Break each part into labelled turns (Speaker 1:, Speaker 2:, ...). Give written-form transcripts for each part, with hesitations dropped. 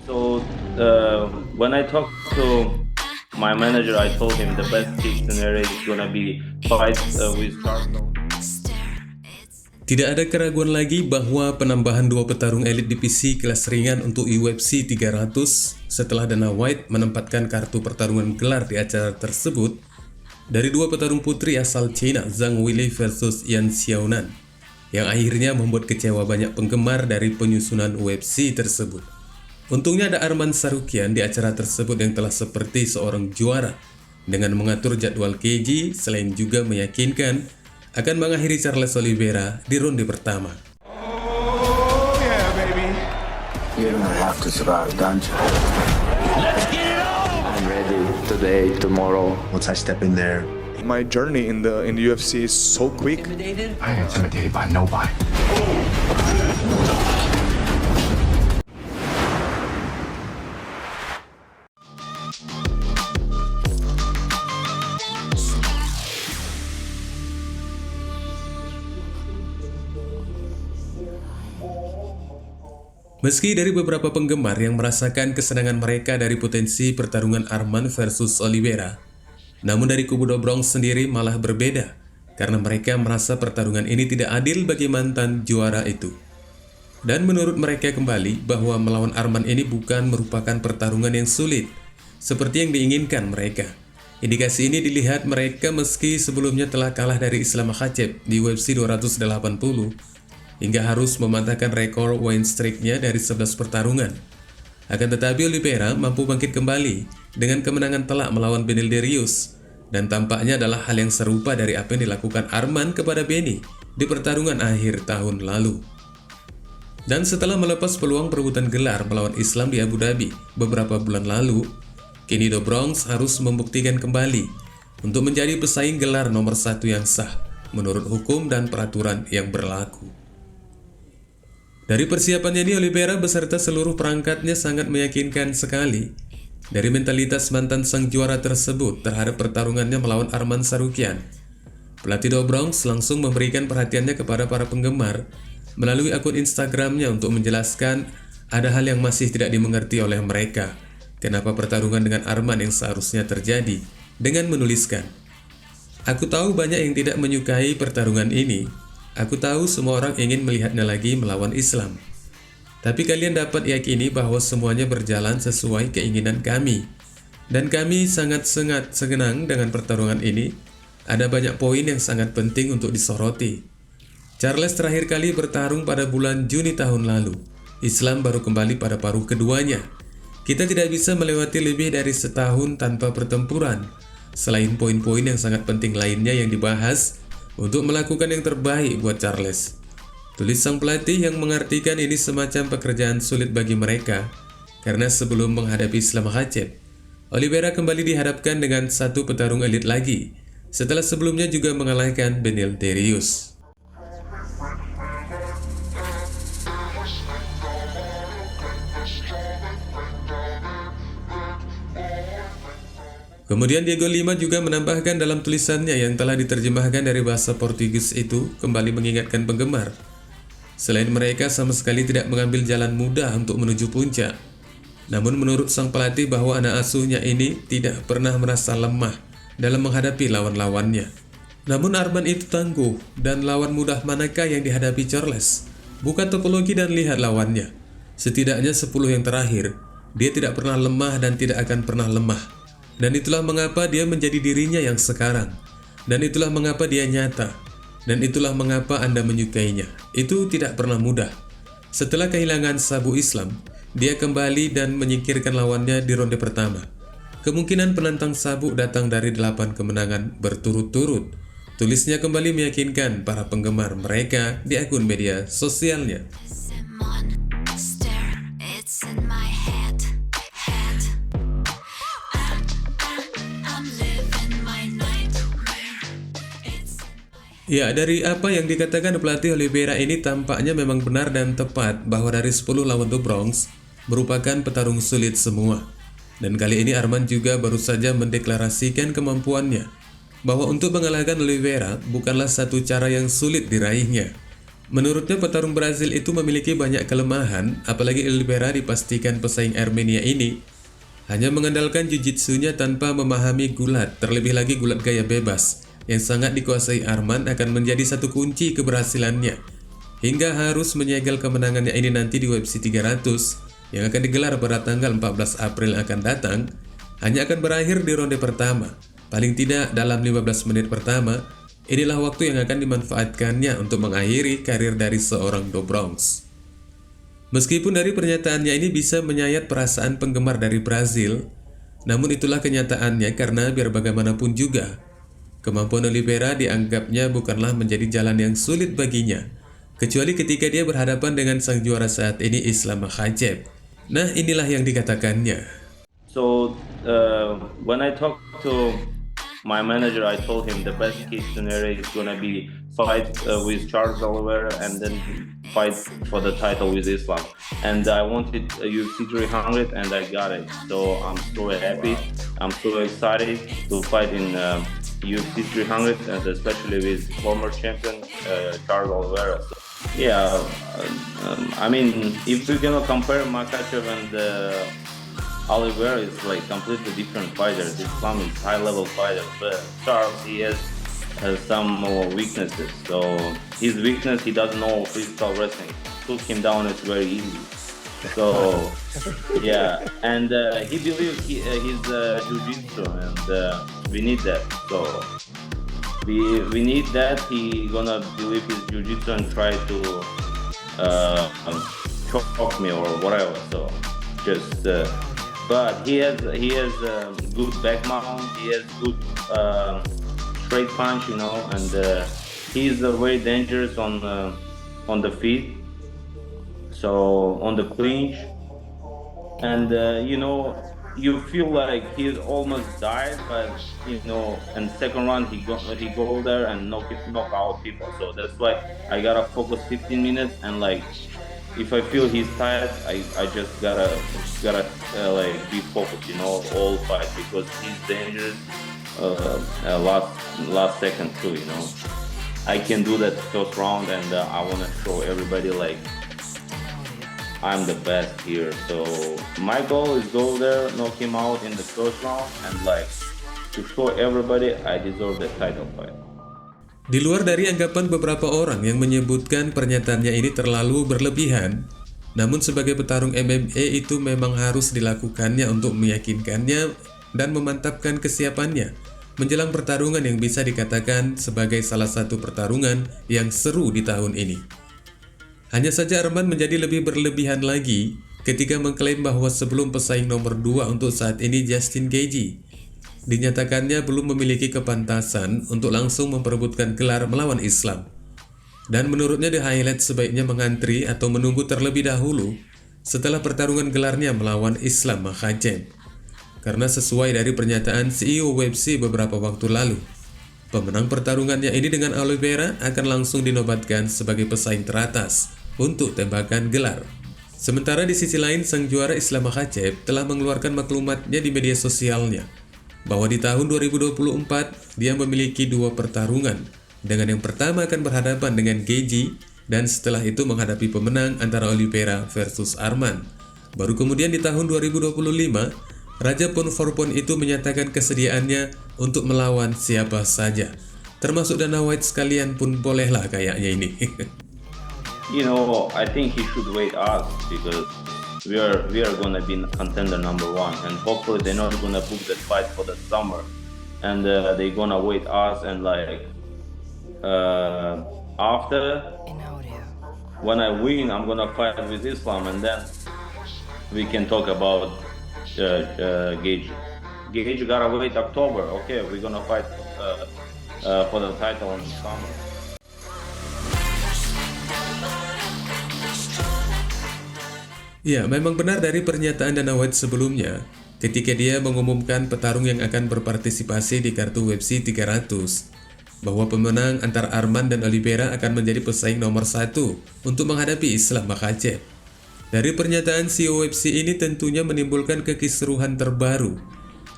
Speaker 1: So when I talked to my manager, I told him the best case scenario is gonna be fight with Charlo.
Speaker 2: Tidak ada keraguan lagi bahwa penambahan dua petarung elit divisi kelas ringan untuk UFC 300 setelah Dana White menempatkan kartu pertarungan gelar di acara tersebut dari dua petarung putri asal China, Zhang Weili versus Yan Xiaonan, yang akhirnya membuat kecewa banyak penggemar dari penyusunan UFC tersebut. Untungnya ada Arman Tsarukyan di acara tersebut yang telah seperti seorang juara dengan mengatur jadwal keji selain juga meyakinkan akan mengakhiri Charles Oliveira di ronde pertama.
Speaker 3: Oh yeah, baby.
Speaker 4: You don't have to survive, don't you?
Speaker 5: Let's get it on!
Speaker 4: I'm ready today, tomorrow.
Speaker 6: Once I step in there,
Speaker 3: My journey in the UFC is so quick.
Speaker 6: I ain't intimidated by nobody.
Speaker 2: Meski dari beberapa penggemar yang merasakan kesenangan mereka dari potensi pertarungan Arman versus Oliveira, namun dari kubu Do Bronx sendiri malah berbeda karena mereka merasa pertarungan ini tidak adil bagi mantan juara itu. Dan menurut mereka kembali bahwa melawan Arman ini bukan merupakan pertarungan yang sulit seperti yang diinginkan mereka. Indikasi ini dilihat mereka meski sebelumnya telah kalah dari Islam Makhachev di UFC 280 hingga harus mematahkan rekor win streak-nya dari 11 pertarungan. Akan tetapi Oliveira mampu bangkit kembali dengan kemenangan telak melawan Beneil Dariush, dan tampaknya adalah hal yang serupa dari apa yang dilakukan Arman kepada Benny di pertarungan akhir tahun lalu. Dan setelah melepas peluang perebutan gelar melawan Islam di Abu Dhabi beberapa bulan lalu, kini Do Bronx harus membuktikan kembali untuk menjadi pesaing gelar nomor 1 yang sah menurut hukum dan peraturan yang berlaku. Dari persiapannya ini, Oliveira beserta seluruh perangkatnya sangat meyakinkan sekali. Dari mentalitas mantan sang juara tersebut terhadap pertarungannya melawan Arman Tsarukyan, pelatih Do Bronx langsung memberikan perhatiannya kepada para penggemar melalui akun Instagramnya untuk menjelaskan ada hal yang masih tidak dimengerti oleh mereka. Kenapa pertarungan dengan Arman yang seharusnya terjadi, dengan menuliskan, "Aku tahu banyak yang tidak menyukai pertarungan ini. Aku tahu semua orang ingin melihatnya lagi melawan Islam. Tapi kalian dapat yakini bahwa semuanya berjalan sesuai keinginan kami. Dan kami sangat-sangat senang dengan pertarungan ini. Ada banyak poin yang sangat penting untuk disoroti. Charles terakhir kali bertarung pada bulan Juni tahun lalu. Islam baru kembali pada paruh keduanya. Kita tidak bisa melewati lebih dari setahun tanpa pertempuran. Selain poin-poin yang sangat penting lainnya yang dibahas, untuk melakukan yang terbaik buat Charles," tulis sang pelatih yang mengartikan ini semacam pekerjaan sulit bagi mereka karena sebelum menghadapi Islam Makhachev, Oliveira kembali dihadapkan dengan satu petarung elit lagi setelah sebelumnya juga mengalahkan Beneil Dariush. Kemudian Diego Lima juga menambahkan dalam tulisannya yang telah diterjemahkan dari bahasa Portugis itu kembali mengingatkan penggemar, selain mereka sama sekali tidak mengambil jalan mudah untuk menuju puncak. Namun menurut sang pelatih bahwa anak asuhnya ini tidak pernah merasa lemah dalam menghadapi lawan-lawannya. Namun Arman itu tangguh, dan lawan mudah manakah yang dihadapi Charles? Buka topologi dan lihat lawannya. Setidaknya 10 yang terakhir, dia tidak pernah lemah dan tidak akan pernah lemah. Dan itulah mengapa dia menjadi dirinya yang sekarang. Dan itulah mengapa dia nyata. Dan itulah mengapa Anda menyukainya. Itu tidak pernah mudah. Setelah kehilangan sabu Islam, dia kembali dan menyingkirkan lawannya di ronde pertama. Kemungkinan penantang sabuk datang dari 8 kemenangan berturut-turut. Tulisnya kembali meyakinkan para penggemar mereka di akun media sosialnya. Ya, dari apa yang dikatakan pelatih Oliveira ini tampaknya memang benar dan tepat bahwa dari 10 lawan Do Bronx merupakan petarung sulit semua. Dan kali ini Arman juga baru saja mendeklarasikan kemampuannya bahwa untuk mengalahkan Oliveira bukanlah satu cara yang sulit diraihnya. Menurutnya petarung Brazil itu memiliki banyak kelemahan, apalagi Oliveira dipastikan pesaing Armenia ini hanya mengandalkan jiu-jitsunya tanpa memahami gulat, terlebih lagi gulat gaya bebas yang sangat dikuasai Arman akan menjadi satu kunci keberhasilannya hingga harus menyegel kemenangannya ini nanti di UFC 300 yang akan digelar pada tanggal 14 April yang akan datang. Hanya akan berakhir di ronde pertama, paling tidak dalam 15 menit pertama. Inilah waktu yang akan dimanfaatkannya untuk mengakhiri karir dari seorang Do Bronx. Meskipun dari pernyataannya ini bisa menyayat perasaan penggemar dari Brazil, namun itulah kenyataannya karena biar bagaimanapun juga, kemampuan Oliveira dianggapnya bukanlah menjadi jalan yang sulit baginya, kecuali ketika dia berhadapan dengan sang juara saat ini Islam Makhachev. Nah, inilah yang dikatakannya.
Speaker 1: So when I talked to my manager, I told him the best case scenario is gonna be fight with Charles Oliveira and then fight for the title with Islam. And I wanted UFC 300 and I got it. So I'm so happy. I'm so excited to fight in UFC 300 and especially with former champion Charles Oliveira. So, yeah, I mean, if we're gonna compare Makhachev and Oliveira, is like completely different fighters. Islam is high-level fighter, but Charles, he has some more weaknesses. So his weakness, he doesn't know physical wrestling. Took him down, it's very easy. So yeah, and he believes his jiu-jitsu, and we need that. So we need that. He gonna believe his jiu-jitsu and try to choke me or whatever. So just. But he has good back mount. He has good straight punch, you know, and he's very dangerous on the feet. So on the clinch, and you know, you feel like he's almost died, but you know, in second round he go there and knock out people. So that's why I gotta focus 15 minutes and like. If I feel he's tired, I just gotta like be focused, you know, all fight because he's dangerous. Last second too, you know. I can do that first round, and I wanna show everybody like I'm the best here. So my goal is go there, knock him out in the first round, and like to show everybody I deserve the title fight.
Speaker 2: Di luar dari anggapan beberapa orang yang menyebutkan pernyataannya ini terlalu berlebihan, namun sebagai petarung MMA itu memang harus dilakukannya untuk meyakinkannya dan memantapkan kesiapannya menjelang pertarungan yang bisa dikatakan sebagai salah satu pertarungan yang seru di tahun ini. Hanya saja Arman menjadi lebih berlebihan lagi ketika mengklaim bahwa sebelum pesaing nomor 2 untuk saat ini Justin Gaethje dinyatakannya belum memiliki kepantasan untuk langsung memperebutkan gelar melawan Islam. Dan menurutnya The Highlight sebaiknya mengantri atau menunggu terlebih dahulu setelah pertarungan gelarnya melawan Islam Makhachev. Karena sesuai dari pernyataan CEO UFC beberapa waktu lalu, pemenang pertarungannya ini dengan Oliveira akan langsung dinobatkan sebagai pesaing teratas untuk tembakan gelar. Sementara di sisi lain, sang juara Islam Makhachev telah mengeluarkan maklumatnya di media sosialnya bahwa di tahun 2024 dia memiliki 2 pertarungan, dengan yang pertama akan berhadapan dengan Gaethje dan setelah itu menghadapi pemenang antara Oliveira versus Arman. Baru kemudian di tahun 2025, Raja Pon itu menyatakan kesediaannya untuk melawan siapa saja, termasuk Dana White sekalian pun bolehlah kayaknya ini.
Speaker 1: You know, I think he should wait us because we are gonna be contender number 1, and hopefully they're not gonna book that fight for the summer, and they're gonna wait us, and like after when I win, I'm gonna fight with Islam, and then we can talk about Gaethje. Gaethje gotta wait October. Okay, we're gonna fight for the title in the summer.
Speaker 2: Ya, memang benar dari pernyataan Dana White sebelumnya ketika dia mengumumkan petarung yang akan berpartisipasi di kartu UFC 300 bahwa pemenang antara Arman dan Oliveira akan menjadi pesaing nomor 1 untuk menghadapi Islam Makhachev. Dari pernyataan CEO UFC ini tentunya menimbulkan kekisruhan terbaru,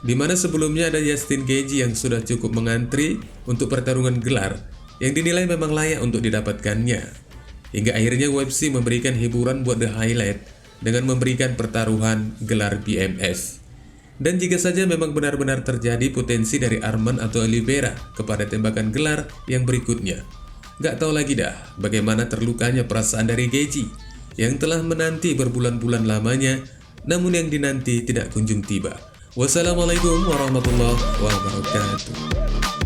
Speaker 2: di mana sebelumnya ada Justin Gaethje yang sudah cukup mengantri untuk pertarungan gelar yang dinilai memang layak untuk didapatkannya. hingga akhirnya UFC memberikan hiburan buat The Highlight dengan memberikan pertaruhan gelar BMF. Dan jika saja memang benar-benar terjadi potensi dari Arman atau Oliveira kepada tembakan gelar yang berikutnya, gak tahu lagi dah bagaimana terlukanya perasaan dari Gaethje yang telah menanti berbulan-bulan lamanya, namun yang dinanti tidak kunjung tiba. Wassalamualaikum warahmatullahi wabarakatuh.